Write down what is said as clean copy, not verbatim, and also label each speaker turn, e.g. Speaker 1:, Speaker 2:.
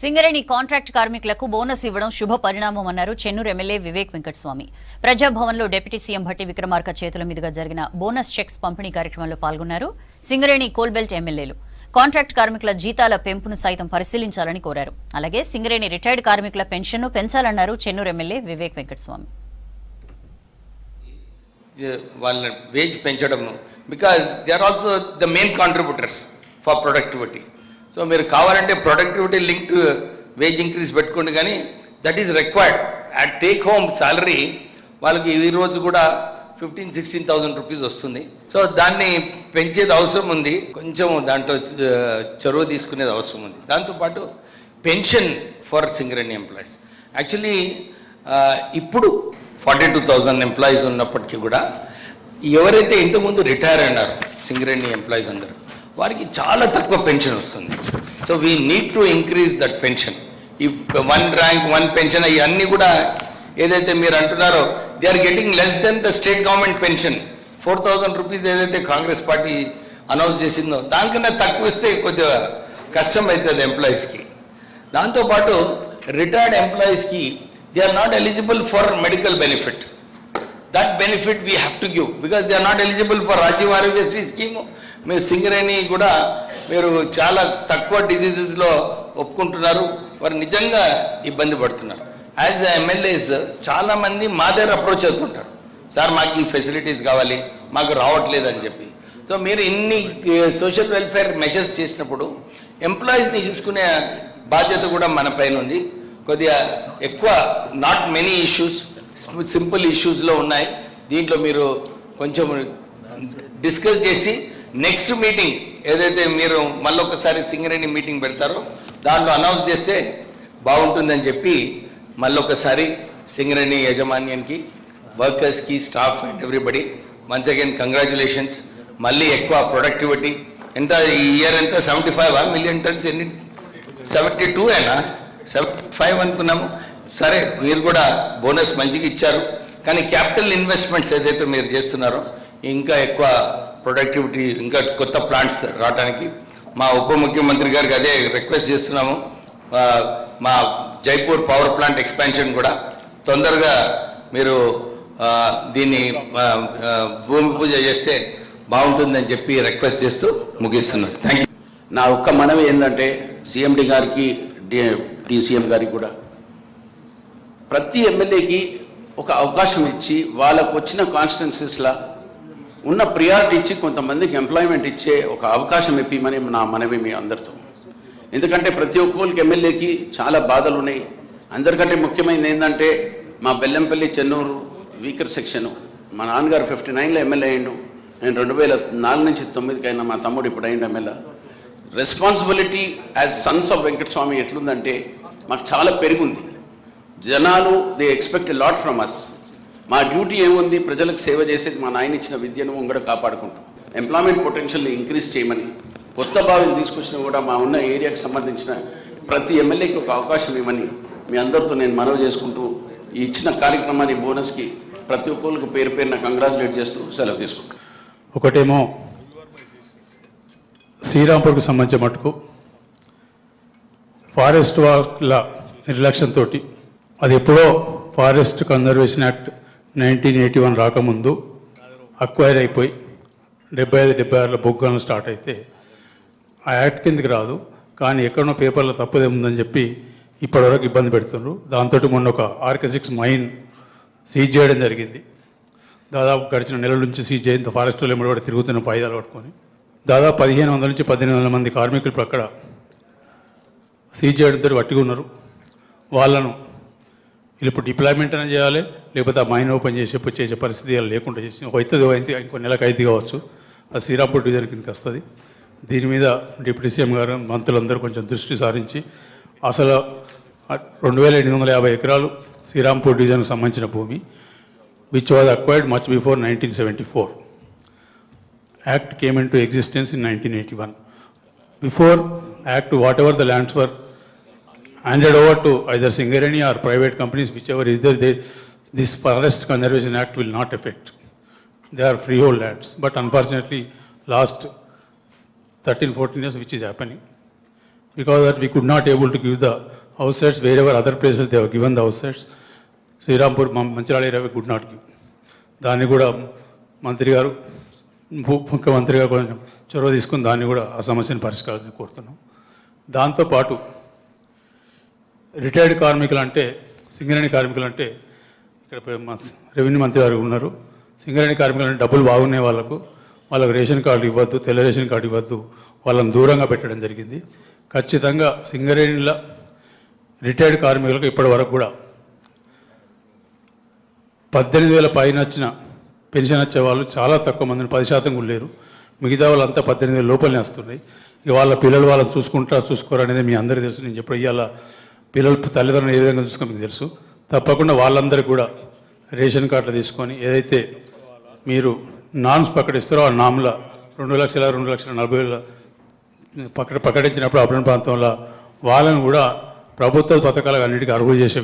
Speaker 1: Singareni contract కార్మికులకు bonus ఇవ్వడం శుభ పరిణామమన్నారు చెన్నూరు ఎమ్మెల్యే వివేక్ వెంకటస్వామి. ప్రజాభవన్లో డిప్యూటీ సీఎం భట్టి విక్రమార్క చేతుల మీదుగా జరిగిన బోనస్ చెక్స్ పంపిణీ కార్యక్రమంలో పాల్గొన్నారు. సింగరేణి కోల్బెల్ట్ ఎమ్మెల్యేలు కాంట్రాక్ట్ కార్మికుల జీతాల పెంపును సైతం పరిశీలించాలని కోరారు. అలాగే సింగరేణి రిటైర్డ్ కార్మికుల పెన్షన్ను పెంచాలన్నారు చెన్నూరు ఎమ్మెల్యే వివేక్ వెంకటస్వామి.
Speaker 2: వాళ్ళ వేజ్ పెంచడం because they are also the main contributors for productivity. So మీరు కావాలంటే ప్రొడక్టివిటీ లింక్డ్ వేజ్ ఇంక్రీజ్ పెట్టుకోండి, కానీ that is required. At take home salary వాళ్ళకి ఈ రోజు కూడా 15,000-16,000 రూపీస్ వస్తుంది. సో దాన్ని పెంచేది అవసరం ఉంది, కొంచెం దాంట్లో చొరవ తీసుకునేది అవసరం ఉంది. దాంతోపాటు pension for Singareni employees actually ఇప్పుడు 42,000 ఎంప్లాయీస్ ఉన్నప్పటికీ కూడా ఎవరైతే ఇంతకుముందు రిటైర్ అయినారో సింగరేణి ఎంప్లాయీస్ అందరూ వారికి చాలా తక్కువ పెన్షన్ వస్తుంది. So we need to increase that pension. ఈ 1 ర్యాంక్ 1 పెన్షన్ ఇవన్నీ కూడా ఏదైతే మీరు అంటున్నారో they are getting less than the state government pension. 4,000 rupees ఏదైతే కాంగ్రెస్ పార్టీ అనౌన్స్ చేసిందో దానికన్నా తక్కువ ఇస్తే కొద్దిగా కష్టం అవుతుంది ఎంప్లాయీస్కి. దాంతోపాటు రిటైర్డ్ ఎంప్లాయీస్కి they are not eligible for medical benefit. That benefit we have to give because they are not eligible for Rajiv Aarogyasri scheme. మీరు సింగరేణి కూడా మీరు చాలా తక్కువ డిసీజెస్లో ఒప్పుకుంటున్నారు, వారు నిజంగా ఇబ్బంది పడుతున్నారు. యాజ్ ద ఎమ్మెల్యేస్ చాలామంది మా దగ్గర అప్రోచ్ అవుతుంటారు, సార్ మాకు ఈ ఫెసిలిటీస్ కావాలి, మాకు రావట్లేదు అని చెప్పి. సో మీరు ఇన్ని సోషల్ వెల్ఫేర్ మెషర్స్ చేసినప్పుడు ఎంప్లాయీస్ని చూసుకునే బాధ్యత కూడా మన పైన ఉంది. కొద్దిగా ఎక్కువ నాట్ మెనీ ఇష్యూస్, సింపుల్ ఇష్యూస్లో ఉన్నాయి. దీంట్లో మీరు కొంచెం డిస్కస్ చేసి నెక్స్ట్ మీటింగ్ ఏదైతే మీరు మళ్ళొకసారి సింగరేణి మీటింగ్ పెడతారో దాంట్లో అనౌన్స్ చేస్తే బాగుంటుందని చెప్పి మళ్ళొకసారి సింగరేణి యాజమాన్యానికి, వర్కర్స్కి, staff and everybody once again congratulations. మళ్ళీ ఎక్కువ ప్రొడక్టివిటీ ఎంత ఈ ఇయర్ ఎంత 75 మిలియన్ టన్స్, ఎన్ని 72 అయినా 75 అనుకున్నాము. సరే మీరు కూడా బోనస్ మంచిగా ఇచ్చారు, కానీ క్యాపిటల్ ఇన్వెస్ట్మెంట్స్ ఏదైతే మీరు చేస్తున్నారో ఇంకా ఎక్కువ ప్రొడక్టివిటీ, ఇంకా కొత్త ప్లాంట్స్ రావడానికి మా ఉప ముఖ్యమంత్రి గారికి అదే రిక్వెస్ట్ చేస్తున్నాము. మా జైపూర్ పవర్ ప్లాంట్ ఎక్స్పాన్షన్ కూడా తొందరగా మీరు దీన్ని భూమి పూజ చేస్తే బాగుంటుందని చెప్పి రిక్వెస్ట్ చేస్తూ ముగిస్తున్నాను. Thank you.
Speaker 3: నా ఒక్క మనవి ఏంటంటే సిఎండి గారికి, డిసిఎం గారికి కూడా ప్రతి ఎమ్మెల్యేకి ఒక అవకాశం ఇచ్చి వాళ్ళకు వచ్చిన కాన్స్టిట్యున్సీస్లో ఉన్న ప్రియారిటీ ఇచ్చి కొంతమందికి ఎంప్లాయ్మెంట్ ఇచ్చే ఒక అవకాశం ఇప్పిమని నా మనవి మీ అందరితో. ఎందుకంటే ప్రతి ఒక్కరికి ఎమ్మెల్యేకి చాలా బాధలు ఉన్నాయి. అందరికంటే ముఖ్యమైనది ఏంటంటే మా బెల్లంపల్లి చెన్నూరు వీకర్ సెక్షను, మా నాన్నగారు 59లో ఎమ్మెల్యే అయ్యిండు, నేను 2004 నుంచి 9కి అయినా, మా తమ్ముడు ఇప్పుడు అయ్యిండు MLA. Responsibility as sons of Venkataswamy ఎట్లుందంటే మాకు చాలా పెరిగింది. జనాలు they expect a lot from us. మా డ్యూటీ ఏముంది, ప్రజలకు సేవ చేసేది, మా నాయన ఇచ్చిన విద్యను ముంగడ కాపాడుకుంటాం. ఎంప్లాయ్మెంట్ పొటెన్షియల్ని ఇంక్రీజ్ చేయమని కొత్త బావిని తీసుకొచ్చినా కూడా మా ఉన్న ఏరియాకి సంబంధించిన ప్రతి ఎమ్మెల్యేకి ఒక అవకాశం ఇవ్వమని మీ అందరితో నేను మనవి చేసుకుంటూ ఈ ఇచ్చిన కార్యక్రమాన్ని బోనస్కి ప్రతి ఒక్కరికి పేరు పేరున కంగ్రాచులేట్ చేస్తూ సెలవు తీసుకుంటాం.
Speaker 4: ఒకటేమో శ్రీరాంపూర్కి సంబంధించిన మటుకు ఫారెస్ట్ వాళ్ళ నిర్లక్ష్యంతో, అది ఎప్పుడో ఫారెస్ట్ కన్జర్వేషన్ యాక్ట్ 1981 రాకముందు అక్వైర్ అయిపోయి 75-76లో బొగ్గాను స్టార్ట్ అయితే ఆ యాక్ట్ కిందకి రాదు, కానీ ఎక్కడో పేపర్లో తప్పదేముందని చెప్పి ఇప్పటివరకు ఇబ్బంది పెడుతున్నారు. దాంతో మొన్న ఒక RK6 మైన్ సీజ్ చేయడం జరిగింది. దాదాపు గడిచిన నెలల నుంచి సీజ్ చేయంత ఫారెస్ట్ వాళ్ళు కూడా తిరుగుతున్న పాయిదాలు పట్టుకొని దాదాపు 1,500 నుంచి 1,800 మంది కార్మికులు అక్కడ సీజ్ చేయడంతో వట్టిగా ఉన్నారు. వాళ్ళను ఇప్పుడు డిప్లాయ్మెంట్ అని చేయాలి, లేకపోతే ఆ మైన్ ఓపెన్ చేసే పరిస్థితి లేకుండా చేసి అవుతుంది. ఇంకో నెలకు 5 కావచ్చు, ఆ శ్రీరాంపూర్ డివిజన్ కిందకి వస్తుంది. దీని మీద డిప్యూటీ సీఎం గారు, మంత్రులందరూ కొంచెం దృష్టి సారించి అసలు 2,850 ఎకరాలు శ్రీరాంపూర్ డివిజన్కి సంబంధించిన భూమి which was acquired much before 1974. Act came into existence in 1981. Before Act, whatever the lands were handed over to either Singareni or private companies, whichever is there, this Forest Conservation Act will not affect. They are freehold lands. But unfortunately, last 13-14 years, which is happening, because that we could not able to give the houses wherever other places they were given the houses. Srirampur, Manchirali area we could not give. దాన్ని కూడా మంత్రి గారు ముఖ్యమంత్రి గారు కొంచెం చొరవ తీసుకుని దాన్ని కూడా ఆ సమస్యను పరిష్కరించాలని కోరుతున్నాం. దాంతోపాటు రిటైర్డ్ కార్మికులు అంటే సింగరేణి కార్మికులు అంటే ఇక్కడ రెవెన్యూ మంత్రి గారు ఉన్నారు. సింగరేణి కార్మికులు అంటే డబ్బులు బాగున్నాయి వాళ్ళకు రేషన్ కార్డు ఇవ్వద్దు, తెల్ల రేషన్ కార్డు ఇవ్వద్దు, వాళ్ళని దూరంగా పెట్టడం జరిగింది. ఖచ్చితంగా సింగరేణిల రిటైర్డ్ కార్మికులకు ఇప్పటి వరకు కూడా 18,000 పైన వచ్చిన పెన్షన్ వచ్చే వాళ్ళు చాలా తక్కువ మందిని, 10% కూడా లేరు. మిగతా వాళ్ళంతా 18,000 లోపలనే వస్తున్నాయి. ఇక వాళ్ళ పిల్లలు వాళ్ళని చూసుకోరు అనేది మీ అందరికీ తెలుసు. నేను చెప్పి ఇవాళ పిల్లలు తల్లిదండ్రులు ఏ విధంగా చూసుకో మీకు తెలుసు. తప్పకుండా వాళ్ళందరికీ కూడా రేషన్ కార్డులు తీసుకొని ఏదైతే మీరు నామ్స్ ప్రకటిస్తారో ఆ నామ్ల 2,40,000 ప్రకటించినప్పుడు అభివృద్ధి ప్రాంతంలో వాళ్ళని కూడా ప్రభుత్వ పథకాలకు అన్నిటికీ అర్హులు చేసే